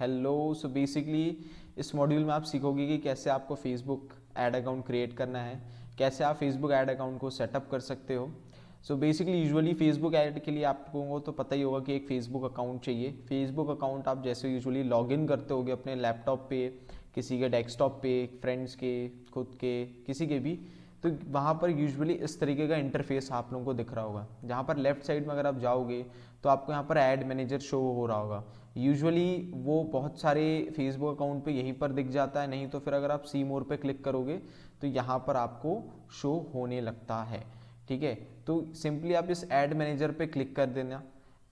Hello. So basically इस module में आप सीखोगे कि कैसे आपको फेसबुक ऐड अकाउंट क्रिएट करना है, कैसे आप फेसबुक ऐड अकाउंट को सेटअप कर सकते हो। So basically usually Facebook ad के लिए आपको तो पता ही होगा कि एक फेसबुक अकाउंट चाहिए। फेसबुक अकाउंट आप जैसे यूजुअली लॉगिन करते होगे अपने लैपटॉप पे, किसी के डेस्कटॉप पे, फ्रेंड्स के, खुद के, किसी के भी, तो वहाँ पर यूजुअली इस तरीके का इंटरफेस आप लोगों को दिख रहा होगा, जहाँ पर लेफ्ट साइड में अगर आप जाओगे तो आपको यहाँ पर ऐड मैनेजर शो हो रहा होगा। यूजुअली वो बहुत सारे फेसबुक अकाउंट पे यहीं पर दिख जाता है, नहीं तो फिर अगर आप सी मोर पे क्लिक करोगे तो यहाँ पर आपको शो होने लगता है। ठीक है, तो सिंपली आप इस ऐड मैनेजर पे क्लिक कर देना।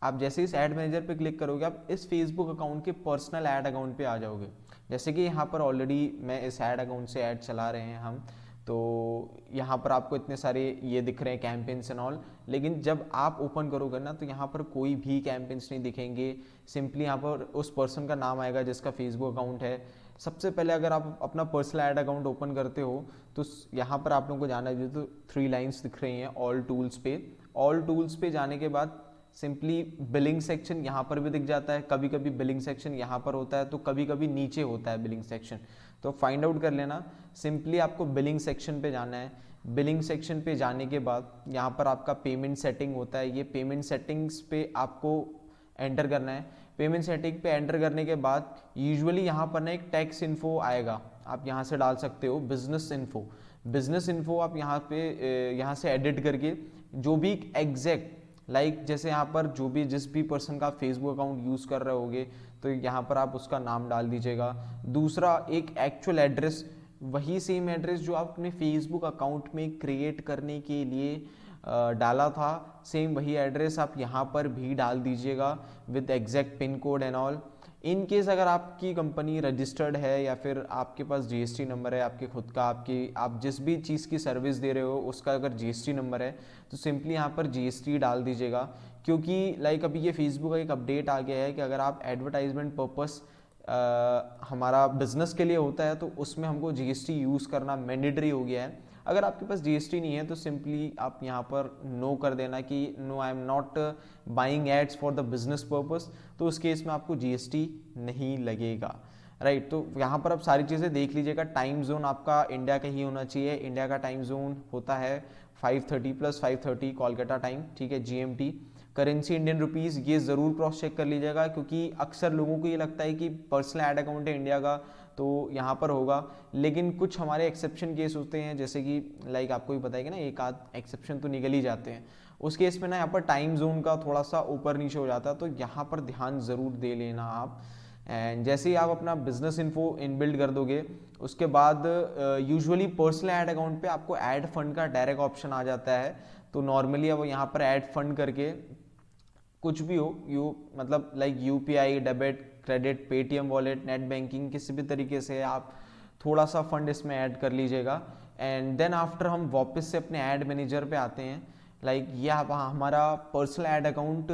आप जैसे इस ऐड मैनेजर पे क्लिक करोगे आप इस फेसबुक अकाउंट के पर्सनल ऐड अकाउंट पे आ जाओगे। जैसे कि यहाँ पर ऑलरेडी मैं इस ऐड अकाउंट से ऐड चला रहे हैं हम, तो यहाँ पर आपको इतने सारे ये दिख रहे हैं कैंपेन्स एंड ऑल, लेकिन जब आप ओपन करोगे ना तो यहाँ पर कोई भी कैंपेन्स नहीं दिखेंगे। सिंपली यहाँ पर उस पर्सन का नाम आएगा जिसका फेसबुक अकाउंट है। सबसे पहले अगर आप अपना पर्सनल ऐड अकाउंट ओपन करते हो तो यहाँ पर आप लोगों को जाना है, तो 3 लाइन्स दिख रही हैं ऑल टूल्स पे। ऑल टूल्स पे जाने के बाद सिंपली बिलिंग सेक्शन यहाँ पर भी दिख जाता है। कभी कभी बिलिंग सेक्शन यहाँ पर होता है तो कभी कभी नीचे होता है बिलिंग सेक्शन, तो फाइंड आउट कर लेना। सिंपली आपको बिलिंग सेक्शन पे जाना है। बिलिंग सेक्शन पे जाने के बाद यहाँ पर आपका पेमेंट सेटिंग होता है, ये पेमेंट सेटिंग्स पे आपको एंटर करना है। पेमेंट सेटिंग पे एंटर करने के बाद यूजुअली यहाँ पर ना एक टैक्स इन्फो आएगा, आप यहाँ से डाल सकते हो बिजनेस इन्फो। बिजनेस इन्फो आप यहाँ पे यहाँ से एडिट करके जो भी एग्जैक्ट जैसे यहाँ पर जो भी जिस भी पर्सन का फेसबुक अकाउंट यूज़ कर रहे होगे तो यहाँ पर आप उसका नाम डाल दीजिएगा। दूसरा एक एक्चुअल एड्रेस, वही सेम एड्रेस जो आप अपने फेसबुक अकाउंट में क्रिएट करने के लिए डाला था, सेम वही एड्रेस आप यहाँ पर भी डाल दीजिएगा with exact pin code and all. In case अगर आपकी कंपनी रजिस्टर्ड है या फिर आपके पास जीएसटी नंबर है आपके खुद का, आप जिस भी चीज़ की सर्विस दे रहे हो उसका अगर जीएसटी नंबर है तो सिंपली यहाँ पर जीएसटी डाल दीजिएगा। क्योंकि अभी ये फेसबुक का एक अपडेट आ गया है कि अगर आप एडवर्टाइजमेंट पर्पस हमारा बिजनेस के लिए होता है तो उसमें हमको जीएसटी यूज़ करना मैंडेटरी हो गया है। अगर आपके पास जीएसटी नहीं है तो सिंपली आप यहाँ पर नो कर देना कि no I am not buying ads for the business purpose, तो उस केस में आपको जीएसटी नहीं लगेगा। राइट, तो यहाँ पर आप सारी चीज़ें देख लीजिएगा। टाइम जोन आपका इंडिया का ही होना चाहिए। इंडिया का टाइम जोन होता है 5:30 + 5:30 कोलकाता टाइम, ठीक है, जीएमटी। करेंसी इंडियन रुपीज़, ये ज़रूर क्रॉस चेक कर लीजिएगा क्योंकि अक्सर लोगों को ये लगता है कि पर्सनल ऐड अकाउंट है इंडिया का तो यहाँ पर होगा, लेकिन कुछ हमारे एक्सेप्शन केस होते हैं, जैसे कि आपको भी पता है कि ना एक आध एक्सेप्शन तो निकल ही जाते हैं। उस केस में ना यहाँ पर टाइम जोन का थोड़ा सा ऊपर नीचे हो जाता है, तो यहाँ पर ध्यान ज़रूर दे लेना आप। एंड जैसे ही आप अपना बिजनेस इन्फो इनबिल्ड कर दोगे उसके बाद यूजुअली पर्सनल ऐड अकाउंट पे आपको ऐड फंड का डायरेक्ट ऑप्शन आ जाता है। तो नॉर्मली अब यहाँ पर ऐड फंड करके कुछ भी हो, UPI, debit, credit, Paytm wallet, net banking, किसी भी तरीके से आप थोड़ा सा फंड इसमें ऐड कर लीजिएगा। एंड देन आफ्टर हम वापस से अपने ऐड मैनेजर पे आते हैं। ये हमारा पर्सनल ऐड अकाउंट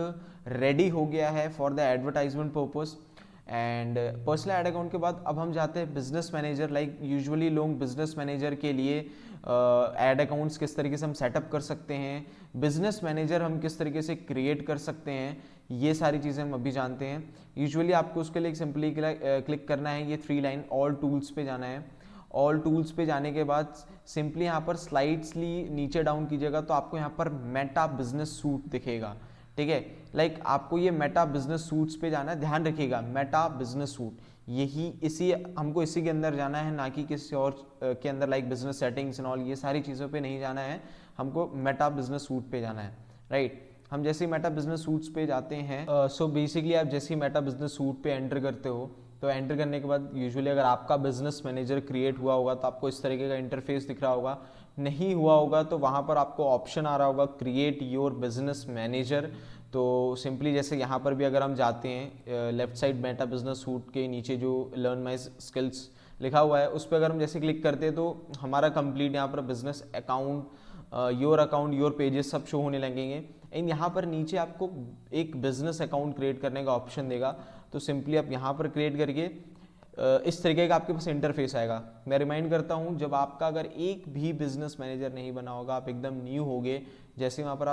रेडी हो गया है for the advertisement purpose. And personal add account के बाद अब हम जाते हैं बिजनेस मैनेजर। यूजुअली लोग बिजनेस मैनेजर के लिए ऐड अकाउंट्स किस तरीके से हम सेटअप कर सकते हैं, बिजनेस मैनेजर हम किस तरीके से क्रिएट कर सकते हैं, ये सारी चीज़ें हम अभी जानते हैं। यूजुअली आपको उसके लिए सिंपली क्लिक करना है, ये 3 लाइन ऑल टूल्स पे जाना है। ऑल टूल्स पे जाने के बाद सिंपली यहाँ पर स्लाइड्सली नीचे डाउन कीजिएगा तो आपको यहाँ पर मेटा बिजनेस सूट दिखेगा। ठीक है, आपको ये मेटा बिजनेस सूट्स पे जाना है। ध्यान रखिएगा, मेटा बिजनेस सूट हमको इसी के अंदर जाना है, ना कि किसी और के अंदर बिजनेस सेटिंग्स एंड ऑल, ये सारी चीज़ों पे नहीं जाना है, हमको मेटा बिजनेस सूट पे जाना है। राइट, हम जैसे ही मेटा बिजनेस सूट्स पे जाते हैं, सो बेसिकली आप जैसे ही मेटा बिजनेस सूट पे एंटर करते हो तो एंटर करने के बाद यूजुअली अगर आपका बिजनेस मैनेजर क्रिएट हुआ होगा तो आपको इस तरीके का इंटरफेस दिख रहा होगा। नहीं हुआ होगा तो वहाँ पर आपको ऑप्शन आ रहा होगा क्रिएट योर बिजनेस मैनेजर। तो सिंपली जैसे यहाँ पर भी अगर हम जाते हैं left side Meta business suit के नीचे जो लर्न माई स्किल्स लिखा हुआ है उस पर अगर हम जैसे क्लिक करते हैं तो हमारा कंप्लीट यहाँ पर बिजनेस अकाउंट, योर पेजेस सब शो होने लगेंगे। एंड यहाँ पर नीचे आपको एक बिजनेस अकाउंट क्रिएट करने का ऑप्शन देगा, तो सिंपली आप यहाँ पर क्रिएट करके इस तरीके का आपके पास इंटरफेस आएगा। मैं रिमाइंड करता हूँ, जब आपका अगर एक भी बिजनेस मैनेजर नहीं बना होगा, आप एकदम न्यू होगे, जैसे वहाँ पर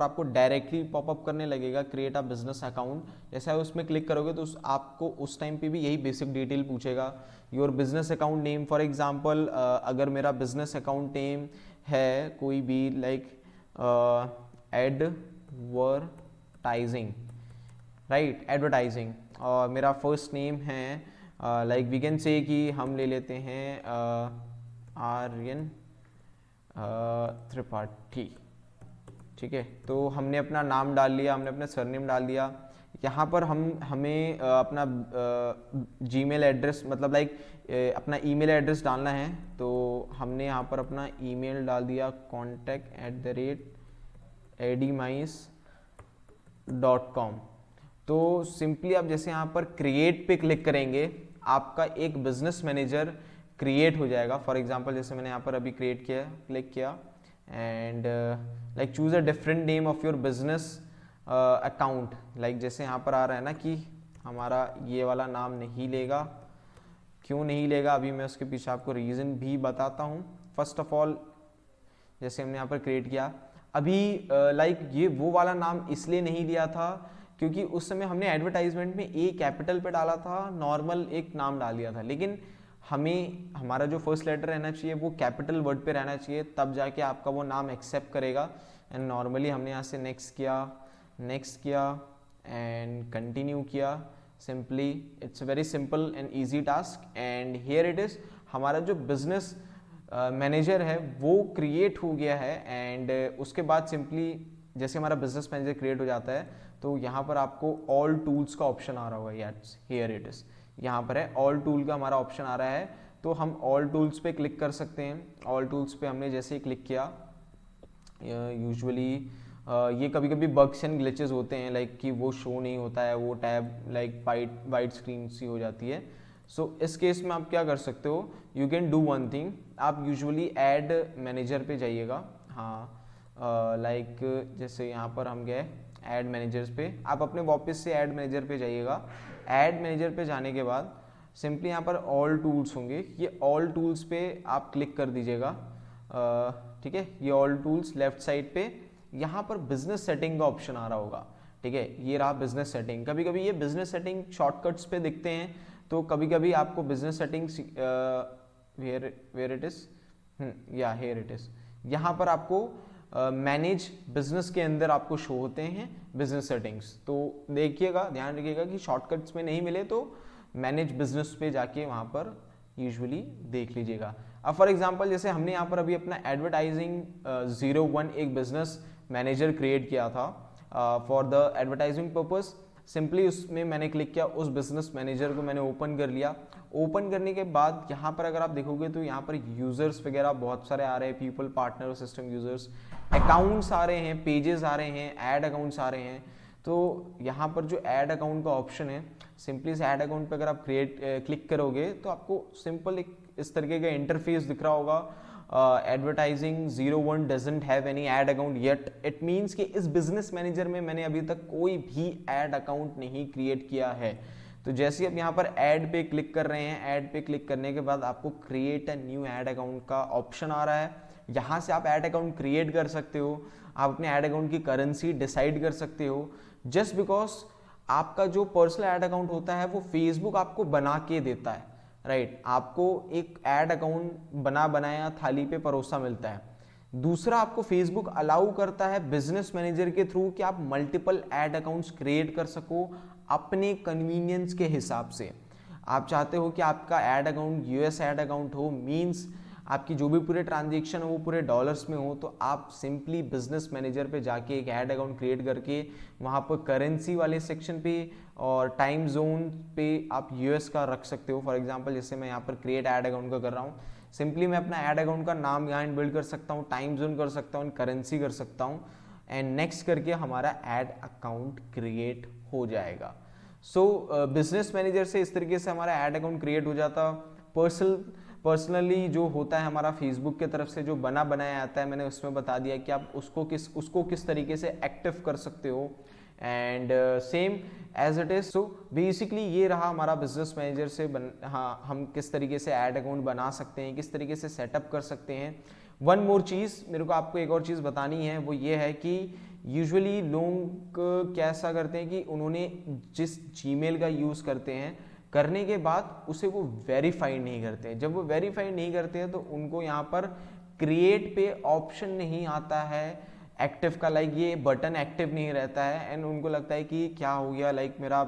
आपको डायरेक्टली पॉपअप करने लगेगा क्रिएट अ बिजनेस अकाउंट, जैसे आप उसमें क्लिक करोगे तो आपको उस टाइम पे भी यही बेसिक डिटेल पूछेगा, your business account name. For example अगर मेरा बिजनेस अकाउंट नेम है कोई भी लाइक एडवर्टाइजिंग, राइट, एडवर्टाइजिंग, और मेरा फर्स्ट नेम है लाइक वी कैन से कि हम ले लेते हैं आर्यन त्रिपाठी, ठीक है। तो हमने अपना नाम डाल लिया, हमने अपना सरनेम डाल दिया। यहाँ पर हमें अपना जीमेल एड्रेस मतलब लाइक अपना ईमेल एड्रेस डालना है, तो हमने यहाँ पर अपना ईमेल डाल दिया contact@admice.com। तो सिंपली आप जैसे यहाँ पर क्रिएट पे क्लिक करेंगे, आपका एक बिजनेस मैनेजर क्रिएट हो जाएगा। फॉर एग्जांपल जैसे मैंने यहाँ पर अभी क्रिएट किया, क्लिक किया and like choose a different name of your business account. Like जैसे यहाँ पर आ रहा है ना कि हमारा ये वाला नाम नहीं लेगा, क्यों नहीं लेगा अभी मैं उसके पीछे आपको रीज़न भी बताता हूँ। फर्स्ट ऑफ ऑल जैसे हमने यहाँ पर क्रिएट किया, अभी लाइक ये वो वाला नाम इसलिए नहीं लिया था क्योंकि उस समय हमने एडवर्टाइजमेंट में ए कैपिटल पे डाला था, नॉर्मल एक नाम डाल दिया था, लेकिन हमें हमारा जो फर्स्ट लेटर रहना चाहिए वो कैपिटल वर्ड पे रहना चाहिए, तब जाके आपका वो नाम एक्सेप्ट करेगा। एंड नॉर्मली हमने यहाँ से नेक्स्ट किया एंड कंटिन्यू किया। Simply it's very simple and easy task and here it is, हमारा जो बिजनेस मैनेजर है वो क्रिएट हो गया है। एंड उसके बाद सिंपली जैसे हमारा बिजनेस मैनेजर क्रिएट हो जाता है तो यहाँ पर आपको ऑल टूल्स का ऑप्शन आ रहा होगा, यस हियर इट इज़, यहाँ पर है ऑल टूल का हमारा ऑप्शन आ रहा है, तो हम ऑल टूल्स पे क्लिक कर सकते हैं। ऑल टूल्स पे हमने जैसे ही क्लिक किया, यूजुअली ये कभी कभी बग्स एंड ग्लिचेस होते हैं लाइक कि वो शो नहीं होता है, वो टैब लाइक वाइट स्क्रीन सी हो जाती है। सो इस केस में आप क्या कर सकते हो, you can do one thing, आप यूजुअली ऐड मैनेजर पे जाइएगा। हाँ लाइक जैसे यहाँ पर हम गए ऐड मैनेजर्स पे, आप अपने वापस से ऐड मैनेजर पे जाइएगा। ऐड मैनेजर पे जाने के बाद सिंपली यहाँ पर ऑल टूल्स होंगे, ये ऑल टूल्स पे आप क्लिक कर दीजिएगा, ठीक है। ये ऑल टूल्स लेफ्ट साइड पे, यहाँ पर बिजनेस सेटिंग का ऑप्शन आ रहा होगा, ठीक है, ये रहा बिजनेस सेटिंग। कभी कभी ये बिजनेस सेटिंग शॉर्टकट्स पे दिखते हैं, तो कभी कभी आपको business settings where it is, या हियर इट इज, यहाँ पर आपको मैनेज बिजनेस के अंदर आपको शो होते हैं बिजनेस सेटिंग्स। तो देखिएगा, ध्यान रखिएगा कि शॉर्टकट्स में नहीं मिले तो मैनेज बिजनेस पे जाके वहाँ पर यूजुअली देख लीजिएगा। अब फॉर एग्जांपल जैसे हमने यहाँ पर अभी अपना एडवर्टाइजिंग 01 एक बिजनेस मैनेजर क्रिएट किया था for the advertising purpose. Simply उसमें मैंने क्लिक किया, उस बिजनेस मैनेजर को मैंने ओपन कर लिया। ओपन करने के बाद यहाँ पर अगर आप देखोगे तो यहाँ पर यूजर्स वगैरह बहुत सारे आ रहे हैं, पीपल, पार्टनर और सिस्टम यूजर्स, अकाउंट्स आ रहे हैं, पेजेस आ रहे हैं, ऐड अकाउंट्स आ रहे हैं। तो यहाँ पर जो ऐड अकाउंट का ऑप्शन है, सिंपली इस ऐड अकाउंट पर अगर आप क्लिक करोगे तो आपको सिंपल एक इस तरीके का इंटरफेस दिख रहा होगा। Advertising 01 doesn't have any add account yet, it means कि इस बिजनेस मैनेजर में मैंने अभी तक कोई भी ऐड अकाउंट नहीं क्रिएट किया है। तो जैसे आप यहाँ पर ऐड पे क्लिक कर रहे हैं, ऐड पे क्लिक करने के बाद आपको create a new add account का ऑप्शन आ रहा है। यहाँ से आप ऐड अकाउंट क्रिएट कर सकते हो, आप अपने ऐड अकाउंट की करेंसी डिसाइड कर सकते हो। जस्ट बिकॉज आपका जो पर्सनल ऐड अकाउंट होता है वो फेसबुक आपको बना के देता है, राइट, आपको एक ऐड अकाउंट बनाया थाली पे परोसा मिलता है। दूसरा, आपको फेसबुक अलाउ करता है बिजनेस मैनेजर के थ्रू कि आप मल्टीपल ऐड अकाउंट्स क्रिएट कर सको अपने कन्वीनियंस के हिसाब से। आप चाहते हो कि आपका add account US add account हो, मींस आपकी जो भी पूरे ट्रांजेक्शन हो वो पूरे डॉलर्स में हो, तो आप सिंपली बिजनेस मैनेजर पे जाके एक ऐड अकाउंट क्रिएट करके वहाँ पर करेंसी वाले सेक्शन पे और टाइम जोन पे आप यूएस का रख सकते हो। फॉर एग्जांपल जैसे मैं यहाँ पर क्रिएट ऐड अकाउंट का कर रहा हूँ, सिंपली मैं अपना ऐड अकाउंट का नाम यहाँ बिल्ड कर सकता हूँ, टाइम जोन कर सकता हूँ, करेंसी कर सकता हूँ, एंड नेक्स्ट करके हमारा ऐड अकाउंट क्रिएट हो जाएगा। सो बिजनेस मैनेजर से इस तरीके से हमारा ऐड अकाउंट क्रिएट हो जाता। पर्सनली जो होता है हमारा फेसबुक की तरफ से जो बनाया आता है, मैंने उसमें बता दिया कि आप उसको किस तरीके से एक्टिव कर सकते हो and same as it is. So basically ये रहा हमारा बिजनेस मैनेजर से हाँ हम किस तरीके से ऐड अकाउंट बना सकते हैं, किस तरीके से सेटअप कर सकते हैं। वन मोर चीज़ मेरे को आपको एक और चीज़ बतानी है, वो ये है कि यूजुअली लोग कैसा करते हैं कि उन्होंने जिस जीमेल का यूज़ करते हैं करने के बाद उसे वो वेरीफाइड नहीं करते हैं। जब वो वेरीफाइड नहीं करते हैं तो उनको यहाँ पर क्रिएट पे ऑप्शन नहीं आता है एक्टिव का, लाइक ये बटन एक्टिव नहीं रहता है एंड उनको लगता है कि क्या हो गया, लाइक मेरा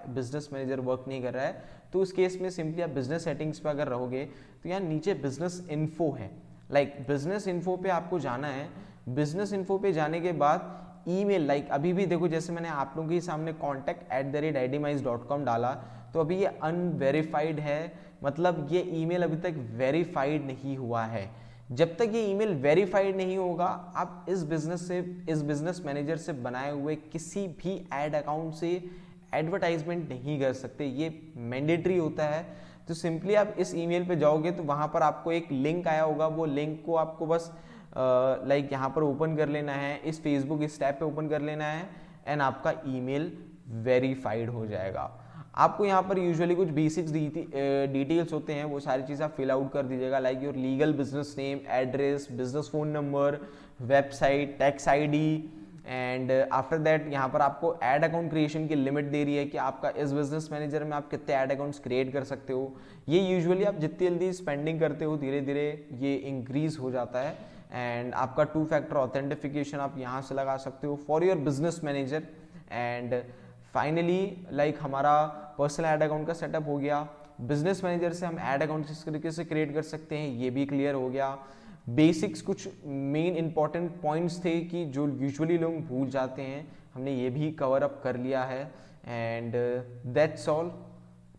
बिजनेस मैनेजर वर्क नहीं कर रहा है। तो उस केस में सिंपली आप बिजनेस सेटिंग्स पे अगर रहोगे तो यहाँ नीचे बिजनेस इन्फो है, लाइक बिजनेस इन्फो पे आपको जाना है। बिजनेस इन्फो पे जाने के बाद ईमेल, लाइक अभी भी देखो जैसे मैंने आप लोगों के सामने contact@idmize.com डाला तो अभी ये अनवेरीफाइड है, मतलब ये ईमेल अभी तक वेरीफाइड नहीं हुआ है। जब तक ये ईमेल वेरीफाइड नहीं होगा आप इस बिजनेस मैनेजर से बनाए हुए किसी भी ऐड अकाउंट से एडवर्टाइजमेंट नहीं कर सकते, ये मैंडेटरी होता है। तो सिंपली आप इस ईमेल पे जाओगे तो वहां पर आपको एक लिंक आया होगा, वो लिंक को आपको बस लाइक यहाँ पर ओपन कर लेना है, इस फेसबुक इस टैब पे ओपन कर लेना है एंड आपका ईमेल वेरीफाइड हो जाएगा। आपको यहाँ पर यूजुअली कुछ बेसिक्स डिटेल्स होते हैं, वो सारी चीज़ आप फिल आउट कर दीजिएगा, like your legal business name, address, business phone number, website, tax ID and after that यहाँ पर आपको ऐड अकाउंट क्रिएशन की लिमिट दे रही है कि आपका इस बिजनेस मैनेजर में आप कितने ऐड अकाउंट्स क्रिएट कर सकते हो। ये यूजुअली आप जितनी जल्दी स्पेंडिंग करते हो धीरे धीरे ये इंक्रीज हो जाता है एंड आपका 2 फैक्टर ऑथेंटिफिकेशन आप यहाँ से लगा सकते हो for your business manager. And finally like हमारा पर्सनल ऐड अकाउंट का सेटअप हो गया, बिजनेस मैनेजर से हम ऐड अकाउंट किस तरीके से क्रिएट कर सकते हैं ये भी क्लियर हो गया। बेसिक्स कुछ मेन इंपॉर्टेंट पॉइंट्स थे कि जो यूजुअली लोग भूल जाते हैं, हमने ये भी कवर अप कर लिया है एंड दैट्स ऑल।